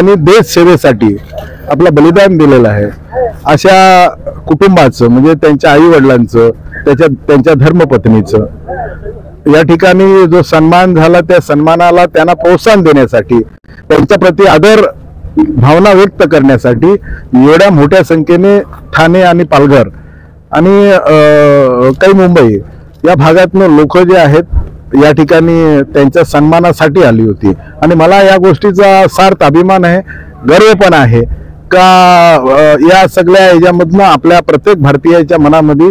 आणि देश सेवेसाठी आपलं बलिदान दिलेलं आहे अशा कुटुंबाचं म्हणजे त्यांच्या आई वडिलांचं त्यांच्या धर्मपत्नीचं या ठिकाणी जो सन्मान झाला त्या सन्मानाला त्यांना प्रोत्साहन देण्यासाठी त्यांच्या प्रति आदर भावना व्यक्त करण्यासाठी एवढ्या मोठ्या संख्येने ठाणे आणि पालघर आणि काही मुंबई या भागातून लोक जे आहेत या ठिकाणी त्यांच्या सन्मानासाठी आली होती आणि मला या गोष्टीचा सार्थ अभिमान आहे, गर्व पण आहे का या सगळ्या याच्यामधनं आपल्या प्रत्येक भारतीयाच्या मनामध्ये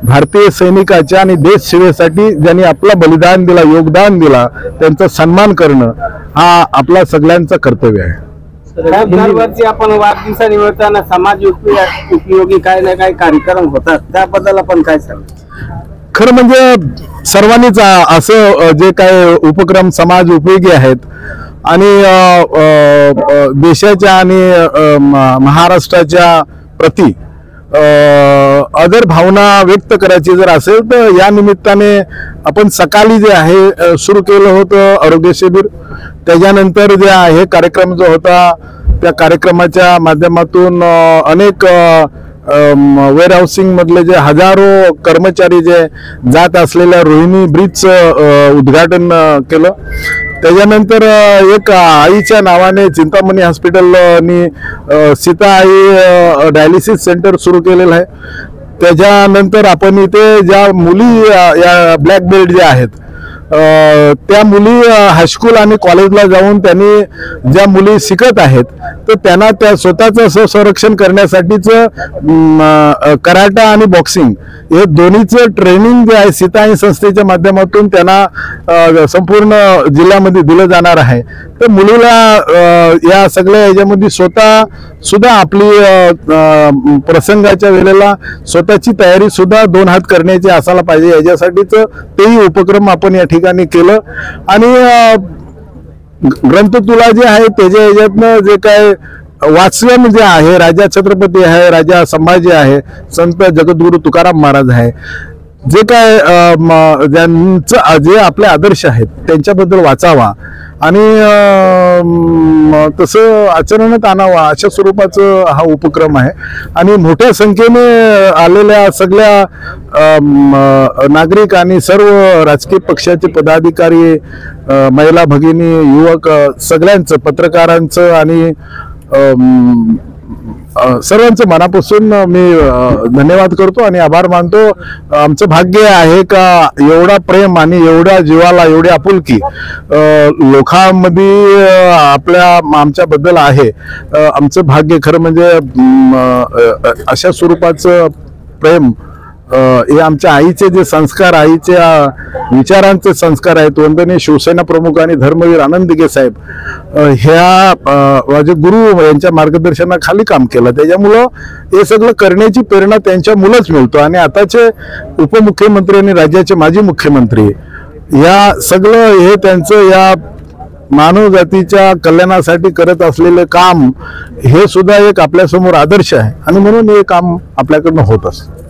भारतीय सैनिकाच्या आणि देश सेवेसाठी ज्यांनी आपलं बलिदान दिला योगदान दिला त्यांचा सन्मान करणं हा आपला सगळ्यांचं कर्तव्य आहे। दरवर्षी आपण वाढदिवसानिमित्तानं समाज उपयोगी काय ना काय कार्यक्रम होतात त्याबद्दल आपण काय सांगू? खरं म्हणजे सर्वांनीच असं जे काय उपक्रम समाज उपयोगी आहेत आणि देशाच्या आणि महाराष्ट्राच्या प्रति आदर भावना व्यक्त करायची जर असेल तर या निमित्ताने आपण सकाळी जे आहे सुरू केलं होतं आरोग्य शिबिर, त्याच्यानंतर जे आहे कार्यक्रम जो होता त्या कार्यक्रमाच्या माध्यमातून अनेक वेअर हाऊसिंग मधले जे हजारो कर्मचारी जे जात असलेल्या रोहिणी ब्रिजचं उद्घाटन केलं। त्याच्यानंतर एक आईच्या नावाने चिंतामणी हॉस्पिटलनी सीता आई डायलिसिस सेंटर सुरू केलेलं आहे। त्याच्यानंतर आपण इथे ज्या मुली या ब्लॅक बेल्ट ज्या आहेत त्या मुली हायस्कूल आणि कॉलेजला जाऊन त्यांनी ज्या मुली शिकत आहेत तर त्यांना त्या स्वतःचं संरक्षण करण्यासाठीच कराटा आणि बॉक्सिंग हे दोन्हीचं ट्रेनिंग जे आहे सीता आई संस्थेच्या माध्यमातून त्यांना संपूर्ण जिल्ह्यामध्ये दिलं जाणार आहे। तर मुलीला या सगळ्या याच्यामध्ये स्वतः सुद्धा आपली प्रसंगाच्या वेळेला स्वतःची तयारी सुद्धा दोन हात करण्याची असायला पाहिजे याच्यासाठीच तेही उपक्रम आपण या ठिकाणी केलं। आणि ग्रंथतुला जे आहे त्याच्या याच्यातनं जे काय वाचन जे आहे राजा छत्रपती आहे, राजा संभाजी आहे, संत जगद्गुरु तुकाराम महाराज आहे, जे काय ज्यांचं जे आपले आदर्श आहेत त्यांच्याबद्दल वाचावा आणि तसं आचरणात आणावा अशा स्वरूपाचं हा उपक्रम आहे। आणि मोठ्या संख्येने आलेल्या सगळ्या नागरिक आणि सर्व राजकीय पक्षाचे पदाधिकारी, महिला भगिनी, युवक सगळ्यांचं, पत्रकारांचं आणि सर्वांचं मनापासून मी धन्यवाद करतो आणि आभार मानतो। आमचं भाग्य आहे का एवढा प्रेम आणि एवढ्या जीवाला एवढी आपुलकी लोकांमध्ये आमच्याबद्दल आहे। आमचं भाग्य खरं म्हणजे अशा स्वरूपाचं प्रेम हे आमच्या आईचे जे संस्कार, आईच्या विचारांचे संस्कार आहेत। वंदनीय शिवसेना प्रमुख आणि धर्मवीर आनंद दिघे साहेब ह्या माझे गुरु यांच्या मार्गदर्शनाखाली काम केलं, त्याच्यामुळं हे सगळं करण्याची प्रेरणा त्यांच्या मुलंच मिळतो। आणि आताचे उपमुख्यमंत्री आणि राज्याचे माजी मुख्यमंत्री या सगळं हे त्यांचं या मानव जातीच्या कल्याणासाठी करत असलेले काम हे सुद्धा एक आपल्यासमोर आदर्श आहे आणि म्हणून हे काम आपल्याकडनं होत असतं।